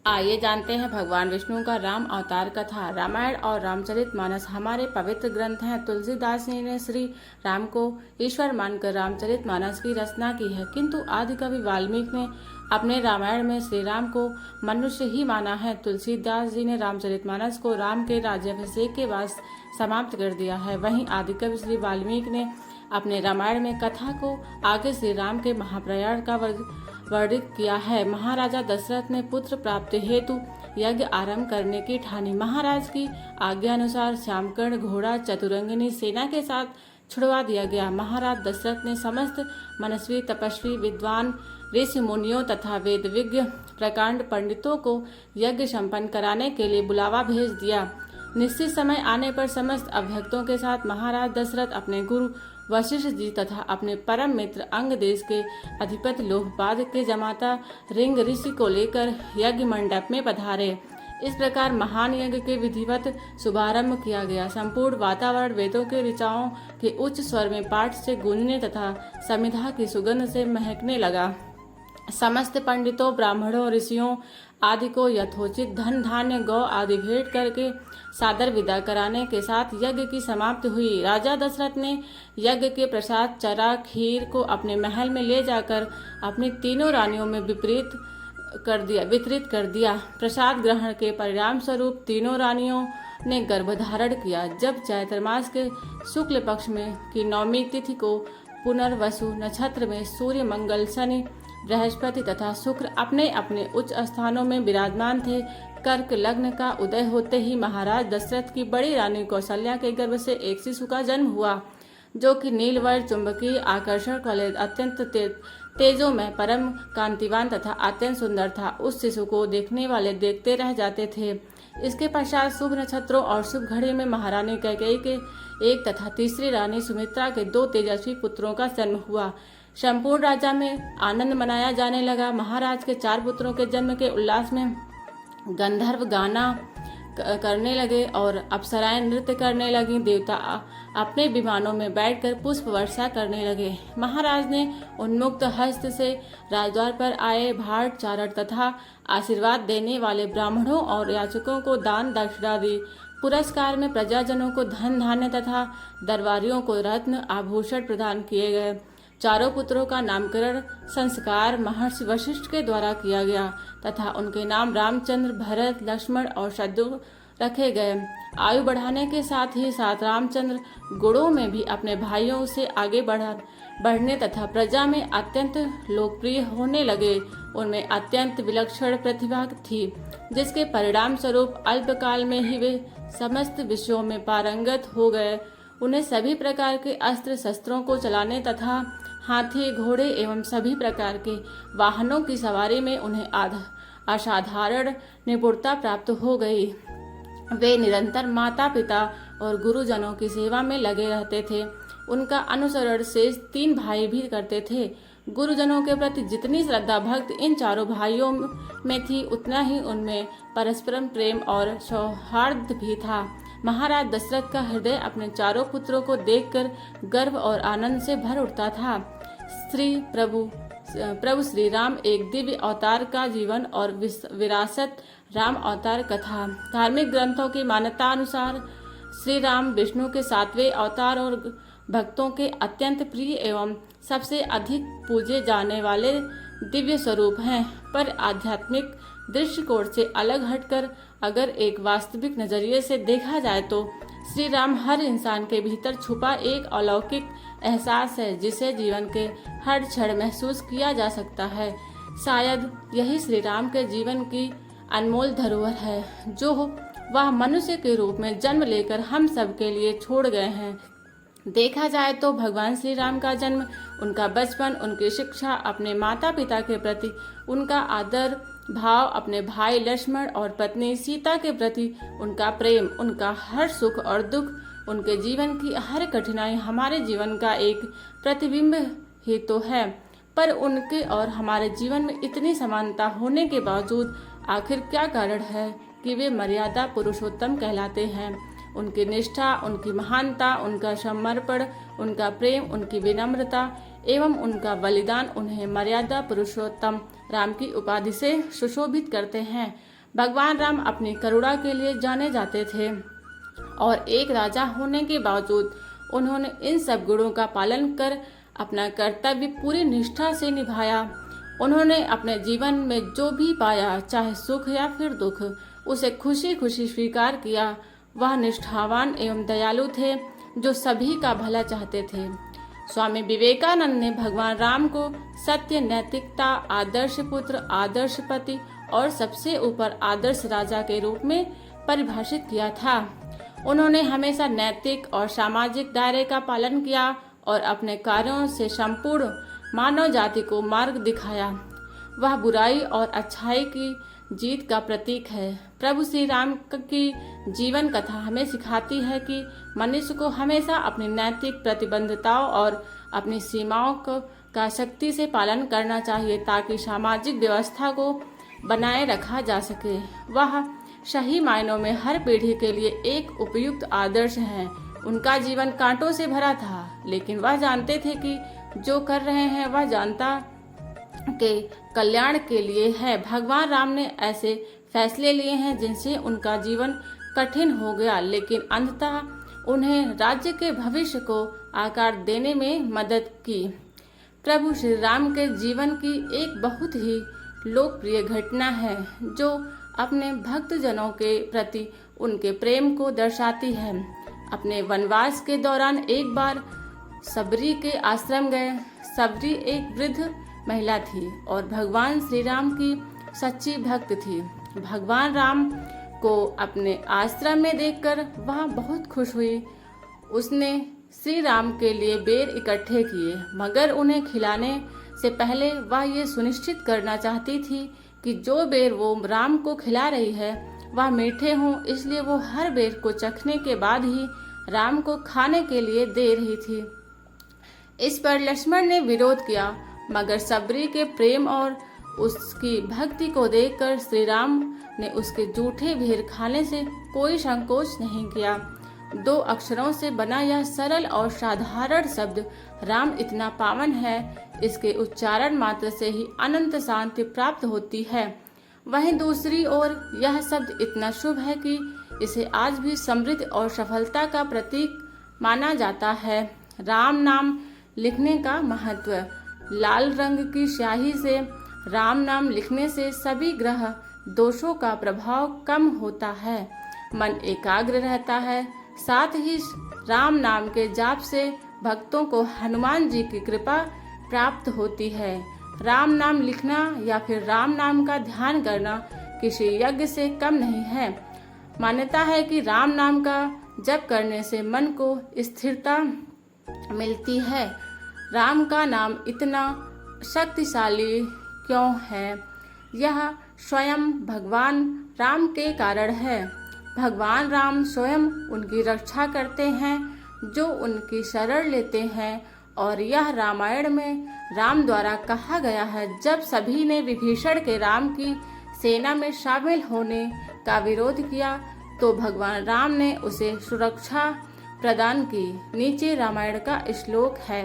आइए जानते हैं भगवान विष्णु का राम अवतार कथा। रामायण और रामचरितमानस हमारे पवित्र ग्रंथ हैं। तुलसीदास जी ने श्री राम को ईश्वर मानकर रामचरितमानस की रचना की है, किंतु आदि कवि वाल्मीकि ने अपने रामायण में श्री राम को मनुष्य ही माना है। तुलसीदास जी ने रामचरितमानस को राम के राज्याभिषेक के बाद समाप्त कर दिया है। वहीं आदिकवि श्री वाल्मीकि ने अपने रामायण में कथा को आगे श्री राम के महाप्रयाण का वर्णित किया है। महाराजा दशरथ ने पुत्र प्राप्ति हेतु यज्ञ आरंभ करने की ठानी। महाराज की आज्ञा अनुसार श्यामकर्ण घोड़ा चतुरंगिनी सेना के साथ छुड़वा दिया गया। महाराज दशरथ ने समस्त मनस्वी तपस्वी विद्वान ऋषि मुनियों तथा वेद विज्ञ प्रकांड पंडितों को यज्ञ संपन्न कराने के लिए बुलावा भेज दिया। निश्चित समय आने पर समस्त अभ्यक्तों के साथ महाराज दशरथ अपने गुरु वशिष्ठ जी तथा अपने परम मित्र अंग देश के अधिपति लोहपाद के जमाता रिंग ऋषि को लेकर यज्ञ मंडप में पधारे। इस प्रकार महान यज्ञ के विधिवत शुभारंभ किया गया। संपूर्ण वातावरण वेदों के ऋचाओं के उच्च स्वर में पाठ से गूंजने तथा समिधा की सुगंध से महकने लगा। समस्त पंडितों, ब्राह्मणों, ऋषियों आदि को यथोचित धन धान्य गौ आदि भेंट करके सादर विदा कराने के साथ यज्ञ की समाप्ति हुई। राजा दशरथ ने यज्ञ के प्रसाद चरा खीर को अपने महल में ले जाकर अपनी तीनों रानियों में वितरित कर दिया। प्रसाद ग्रहण के परिणाम स्वरूप तीनों रानियों ने गर्भधारण किया। जब चैत्र मास के शुक्ल पक्ष में की नवमी तिथि को पुनर्वसु नक्षत्र में सूर्य, मंगल, शनि, बृहस्पति तथा शुक्र अपने अपने उच्च स्थानों में विराजमान थे, कर्क लग्न का उदय होते ही महाराज दशरथ की बड़ी रानी कौशल्या के गर्भ से एक शिशु का जन्म हुआ, जो कि नीलवर्ण चुंबकीय आकर्षण वाले अत्यंत तेजोमय, परम कांतिवान तथा अत्यंत सुंदर था। उस शिशु को देखने वाले देखते रह जाते थे। इसके पश्चात शुभ नक्षत्रों और शुभ घड़ी में महारानी कैकेयी के एक तथा तीसरी रानी सुमित्रा के 2 तेजस्वी पुत्रों का जन्म हुआ। संपूर्ण राज्य में आनंद मनाया जाने लगा। महाराज के 4 पुत्रों के जन्म के उल्लास में गंधर्व गाना करने लगे और अप्सराएं नृत्य करने लगी। देवता अपने विमानों में बैठकर पुष्प वर्षा करने लगे। महाराज ने उन्मुक्त हस्त से राजद्वार पर आए भाट चारण तथा आशीर्वाद देने वाले ब्राह्मणों और याचकों को दान दक्षिणा दी। पुरस्कार में प्रजाजनों को धन धान्य तथा दरबारियों को रत्न आभूषण प्रदान किए गए। चारों पुत्रों का नामकरण संस्कार महर्षि वशिष्ठ के द्वारा किया गया तथा उनके नाम रामचंद्र, भरत, लक्ष्मण और शत्रुघ्न रखे गए। आयु बढ़ाने के साथ ही साथ रामचंद्र गुणों में भी अपने भाइयों से आगे बढ़ने तथा प्रजा में अत्यंत लोकप्रिय होने लगे। उनमें अत्यंत विलक्षण प्रतिभा थी, जिसके परिणाम स्वरूप अल्पकाल में ही वे समस्त विषयों में पारंगत हो गए। उन्हें सभी प्रकार के अस्त्र शस्त्रों को चलाने तथा हाथी, घोड़े एवं सभी प्रकार के वाहनों की सवारी में उन्हें असाधारण निपुणता प्राप्त हो गई। वे निरंतर माता पिता और गुरुजनों की सेवा में लगे रहते थे। उनका अनुसरण शेष 3 भाई भी करते थे। गुरुजनों के प्रति जितनी श्रद्धा भक्ति इन चारों भाइयों में थी, उतना ही उनमें परस्परम प्रेम और सौहार्द भी था। महाराज दशरथ का हृदय अपने चारों पुत्रों को देखकर गर्व और आनंद से भर उठता था। प्रभु श्री राम एक दिव्य अवतार का जीवन और विरासत। राम अवतार कथा। धार्मिक ग्रंथों की मान्यता अनुसार श्री राम विष्णु के 7वें अवतार और भक्तों के अत्यंत प्रिय एवं सबसे अधिक पूजे जाने वाले दिव्य स्वरूप हैं। पर आध्यात्मिक दृष्टिकोण से अलग हटकर अगर एक वास्तविक नजरिए से देखा जाए तो श्री राम हर इंसान के भीतर छुपा एक अलौकिक एहसास है, जिसे जीवन के हर क्षण महसूस किया जा सकता है। शायद यही श्री राम के जीवन की अनमोल धरोहर है, जो वह मनुष्य के रूप में जन्म लेकर हम सब के लिए छोड़ गए हैं। देखा जाए तो भगवान श्री राम का जन्म, उनका बचपन, उनकी शिक्षा, अपने माता पिता के प्रति उनका आदर भाव, अपने भाई लक्ष्मण और पत्नी सीता के प्रति उनका प्रेम, उनका हर सुख और दुख, उनके जीवन की हर कठिनाई हमारे जीवन का एक प्रतिबिंब ही तो है। पर उनके और हमारे जीवन में इतनी समानता होने के बावजूद आखिर क्या कारण है कि वे मर्यादा पुरुषोत्तम कहलाते हैं? उनकी निष्ठा, उनकी महानता, उनका समर्पण, उनका प्रेम, उनकी विनम्रता एवं उनका बलिदान उन्हें मर्यादा पुरुषोत्तम राम की उपाधि से सुशोभित करते हैं। भगवान राम अपनी करुणा के लिए जाने जाते थे और एक राजा होने के बावजूद उन्होंने इन सब गुणों का पालन कर अपना कर्तव्य पूरी निष्ठा से निभाया। उन्होंने अपने जीवन में जो भी पाया, चाहे सुख या फिर दुख, उसे खुशी खुशी स्वीकार किया। वह निष्ठावान एवं दयालु थे जो सभी का भला चाहते थे। स्वामी विवेकानंद ने भगवान राम को सत्य, नैतिकता, आदर्श पुत्र, आदर्श पति और सबसे ऊपर आदर्श राजा के रूप में परिभाषित किया था। उन्होंने हमेशा नैतिक और सामाजिक दायरे का पालन किया और अपने कार्यों से संपूर्ण मानव जाति को मार्ग दिखाया। वह बुराई और अच्छाई की जीत का प्रतीक है। प्रभु श्री राम की जीवन कथा हमें सिखाती है कि मनुष्य को हमेशा अपनी नैतिक प्रतिबद्धताओं और अपनी सीमाओं का सख्ती से पालन करना चाहिए ताकि सामाजिक व्यवस्था को बनाए रखा जा सके। वह सही मायनों में हर पीढ़ी के लिए एक उपयुक्त आदर्श हैं। उनका जीवन कांटों से भरा था, लेकिन वह जानते थे कि जो कर रहे हैं वह जनता के कल्याण के लिए है। भगवान राम ने ऐसे फैसले लिए हैं जिनसे उनका जीवन कठिन हो गया, लेकिन अंततः उन्हें राज्य के भविष्य को आकार देने में मदद की। प्रभु श्री राम के जीवन की एक बहुत ही लोकप्रिय घटना है जो अपने भक्तजनों के प्रति उनके प्रेम को दर्शाती है। अपने वनवास के दौरान एक बार सबरी के आश्रम गए। सबरी एक वृद्ध महिला थी और भगवान श्री राम की सच्ची भक्त थी। भगवान राम को अपने आश्रम में देखकर वह बहुत खुश हुई। उसने श्री राम के लिए बेर इकट्ठे किए, मगर उन्हें खिलाने से पहले वह ये सुनिश्चित करना चाहती थी कि जो बेर वो राम को खिला रही है वह मीठे हों, इसलिए वो हर बेर को चखने के बाद ही राम को खाने के लिए दे रही थी। इस पर लक्ष्मण ने विरोध किया, मगर सबरी के प्रेम और उसकी भक्ति को देखकर श्री राम ने उसके जूठे बेर खाने से कोई संकोच नहीं किया। 2 अक्षरों से बना यह सरल और साधारण शब्द राम इतना पावन है, इसके उच्चारण मात्र से ही अनंत शांति प्राप्त होती है। वहीं दूसरी ओर यह शब्द इतना शुभ है कि इसे आज भी समृद्धि और सफलता का प्रतीक माना जाता है। राम नाम लिखने का महत्व। लाल रंग की स्याही से राम नाम लिखने से सभी ग्रह दोषों का प्रभाव कम होता है, मन एकाग्र रहता है। साथ ही राम नाम के जाप से भक्तों को हनुमान जी की कृपा प्राप्त होती है। राम नाम लिखना या फिर राम नाम का ध्यान करना किसी यज्ञ से कम नहीं है। मान्यता है कि राम नाम का जप करने से मन को स्थिरता मिलती है। राम का नाम इतना शक्तिशाली क्यों है? यह स्वयं भगवान राम के कारण है। भगवान राम स्वयं उनकी रक्षा करते हैं जो उनकी शरण लेते हैं, और यह रामायण में राम द्वारा कहा गया है। जब सभी ने विभीषण के राम की सेना में शामिल होने का विरोध किया तो भगवान राम ने उसे सुरक्षा प्रदान की। नीचे रामायण का श्लोक है,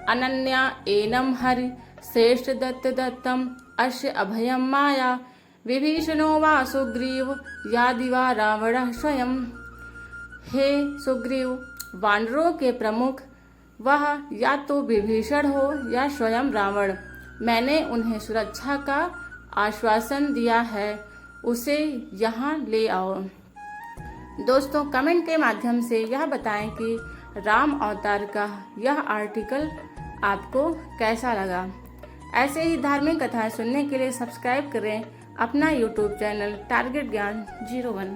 अनन्या एनम हरि श्रेष्ठ दत्त दत्तम अस्य अभयम माया विभीषणो वा सुग्रीव यादिवा रावण स्वयं। हे सुग्रीव, वानरों के प्रमुख वह या तो विभीषण हो या स्वयं रावण, मैंने उन्हें सुरक्षा का आश्वासन दिया है, उसे यहाँ ले आओ। दोस्तों, कमेंट के माध्यम से यह बताएं कि राम अवतार का यह आर्टिकल आपको कैसा लगा। ऐसे ही धार्मिक कथाएं सुनने के लिए सब्सक्राइब करें अपना यूट्यूब चैनल टारगेट ज्ञान 01।